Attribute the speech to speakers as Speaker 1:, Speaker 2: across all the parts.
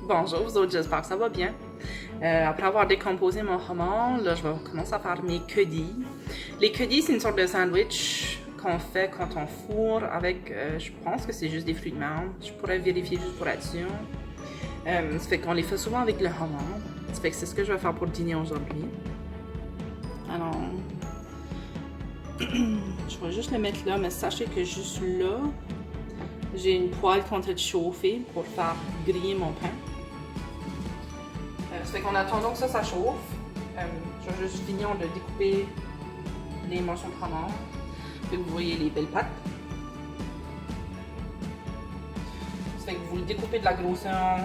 Speaker 1: Bonjour vous autres, j'espère que ça va bien. Après avoir décomposé mon homard, là je vais commencer à faire mes quedis. Les quedis, c'est une sorte de sandwich qu'on fait quand on fourre avec, je pense que c'est juste des fruits de mer. Je pourrais vérifier juste pour être sûr. Ça fait qu'on les fait souvent avec le homard. Ça fait que c'est ce que je vais faire pour le dîner aujourd'hui. Alors, je vais juste le mettre là, mais sachez que juste là, j'ai une poêle qui est en train de chauffer pour faire griller mon pain. Ça fait qu'en attendant que ça chauffe, je vais juste finir de découper les morceaux de homard. Puis vous voyez les belles pattes. Ça fait que vous le découpez de la grosseur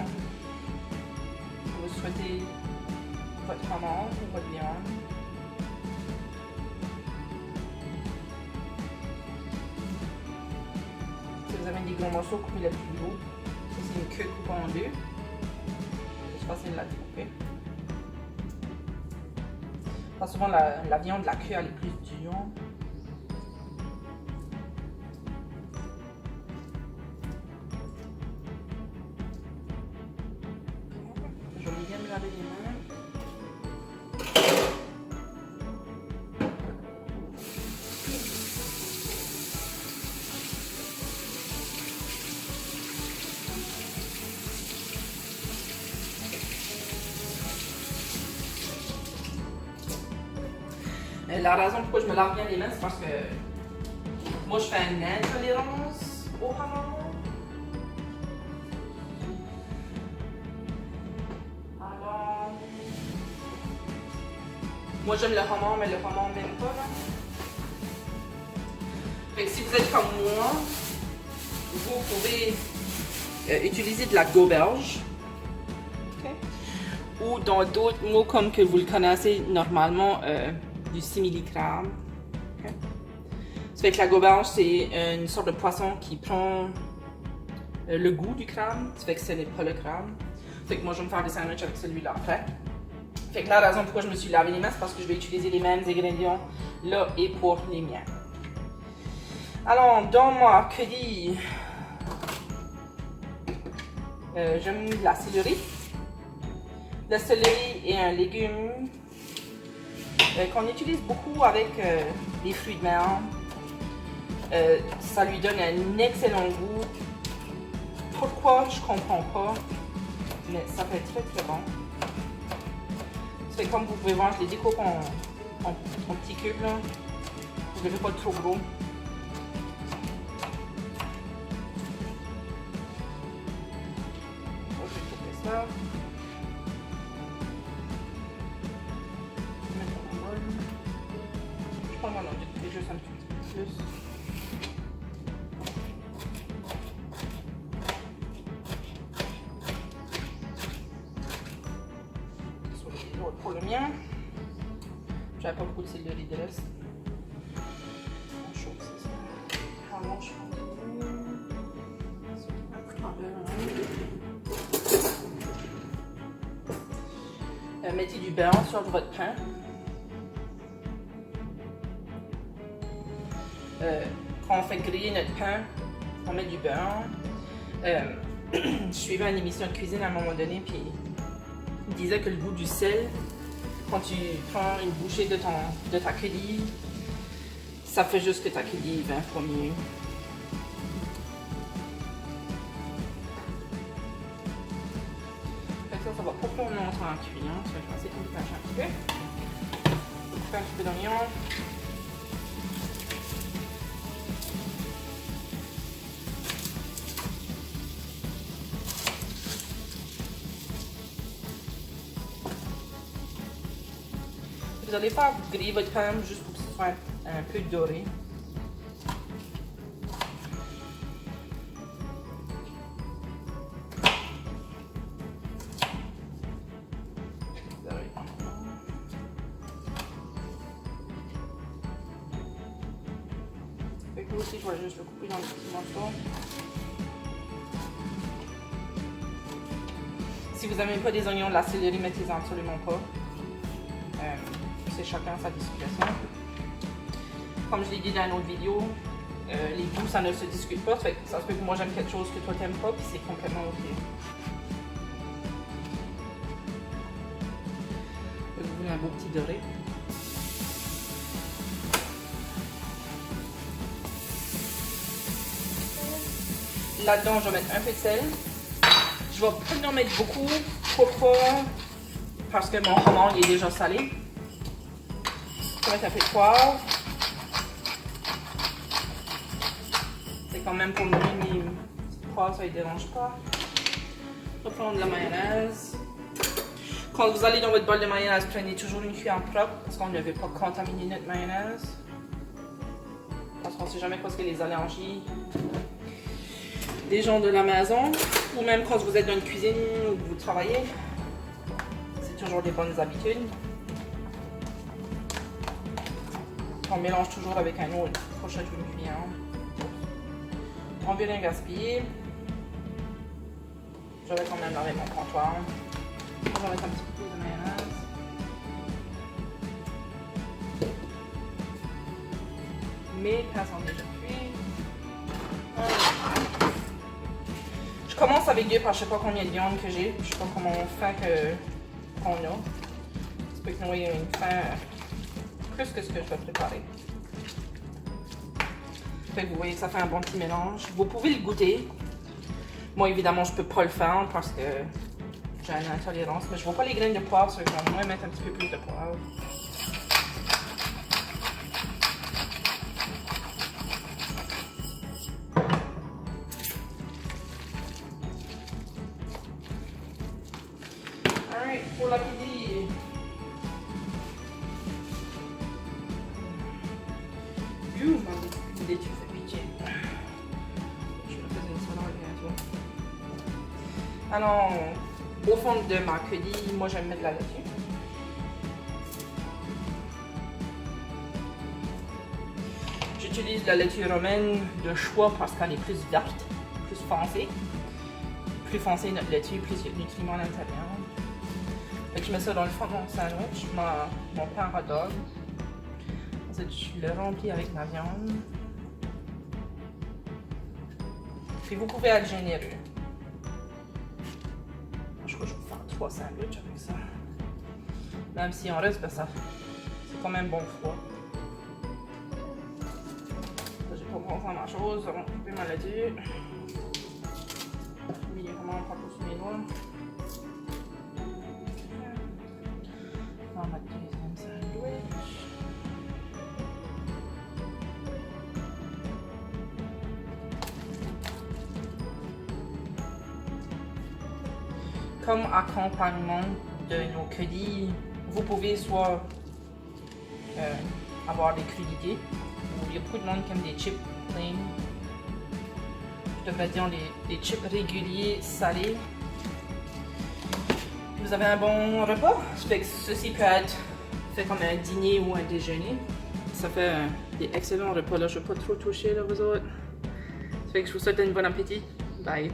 Speaker 1: que vous souhaitez votre homard ou votre viande. Si vous avez des gros morceaux, coupez-les plus gros. Ça c'est une queue coupée en deux. C'est facile à découper. Parce que souvent la viande de la queue elle est plus dure. Je vais bien me laver les mains. La raison pourquoi je me lave bien les mains, c'est parce que moi je fais une intolérance au homard. Alors, moi j'aime le homard, mais le homard m'aime pas là. Fait que si vous êtes comme moi, vous pouvez utiliser de la goberge. Okay. Ou dans d'autres mots comme que vous le connaissez normalement, du simili-crabe. Okay. Ça fait que la goberge, c'est une sorte de poisson qui prend le goût du crabe. Ça fait que ce n'est pas le crabe. Ça fait que moi, je vais me faire des sandwichs avec celui-là après. Ça fait que la raison pourquoi je me suis lavé les mains, c'est parce que je vais utiliser les mêmes ingrédients là et pour les miens. Alors, dans ma queue, j'ai mis de la céleri. Le céleri est un légume qu'on utilise beaucoup avec les fruits de mer. Ça lui donne un excellent goût. Pourquoi, je comprends pas, mais ça fait très très bon. Ça fait comme vous pouvez voir, je les découpe en petits cubes. Là. Je ne les fais pas trop gros. Je vais couper ça. Je prends mon autre, juste un petit peu plus. Pour le mien, j'avais pas beaucoup de céleri de reste. Chaud, c'est ça. Alors, je prends mettez du beurre sur votre pain. Quand on fait griller notre pain, on met du beurre. Je suivais une émission de cuisine à un moment donné, puis il disait que le goût du sel, quand tu prends une bouchée de ta queue, ça fait juste que ta queue 20 fois mieux. Ça va pas prendre longtemps à cuire, hein. Je vais essayer de le cacher un petit peu. Je fais un petit peu d'oignon. Vous n'allez pas griller votre pain juste pour que ce soit un peu doré. Fait que aussi, je vais juste le couper dans des petits morceaux. Si vous n'aimez pas des oignons, de la céleri, mettez-en absolument pas. C'est chacun sa discrétion. Comme je l'ai dit dans une autre vidéo, les goûts ça ne se discute pas, ça se peut que moi j'aime quelque chose que toi t'aimes pas, puis c'est complètement ok. un beau petit doré. Là-dedans, je vais mettre un peu de sel. Je vais pas en mettre beaucoup. Pourquoi? Parce que mon homard est déjà salé. Je vais mettre un peu de poivre. C'est quand même pour nous, mais poivre, ça ne dérange pas. Je vais prendre de la mayonnaise. Quand vous allez dans votre bol de mayonnaise, prenez toujours une cuillère propre parce qu'on ne veut pas contaminer notre mayonnaise. Parce qu'on ne sait jamais quoi que les allergies des gens de la maison, ou même quand vous êtes dans une cuisine ou vous travaillez, c'est toujours des bonnes habitudes. On mélange toujours avec un autre crochet d'une cuillère. On veut rien gaspiller. Je vais quand même laver mon comptoir. Je vais mettre un petit peu de mayonnaise. Mes pains sont déjà cuits. Je commence avec deux parce que je ne sais pas combien de viande que j'ai. Je ne sais pas comment faim qu'on a. Ça peut que nous ayons une faim plus que ce que je vais préparer. Fait que vous voyez que ça fait un bon petit mélange. Vous pouvez le goûter. Moi évidemment je ne peux pas le faire parce que j'ai une intolérance. Mais je ne vois pas les graines de poivre, so je vais moins mettre un petit peu plus de poivre. Pour la midi. Ma laitue fait pitié. Je vais faire une salade bientôt. Alors, au fond de ma quenille, moi j'aime mettre de la laitue. J'utilise la laitue romaine de choix parce qu'elle est plus verte, plus foncée. Plus foncée notre laitue, plus il y a de nutriments à l'intérieur. Fait que je mets ça dans le fond de mon sandwich, mon pain hot dog. Ensuite, je le remplis avec ma viande. Puis vous pouvez être généreux. Je crois que je vais faire 3 sandwichs avec ça. Même si on reste, ben ça, c'est quand même bon froid. J'ai pas pensé à ma chose, on va couper ma laitue. Mais comment on prend tout sur mes doigts. Dans ma deuxième sandwich. Comme accompagnement de nos quenilles, vous pouvez soit avoir des crudités, ou il y a beaucoup de monde qui aime des chips plain. Je devrais dire des chips réguliers salés. Vous avez un bon repas. Ça fait que ceci peut être fait comme un dîner ou un déjeuner. Ça fait des excellents repas là. Je ne vais pas trop toucher là, vous autres. Ça fait que je vous souhaite un bon appétit. Bye.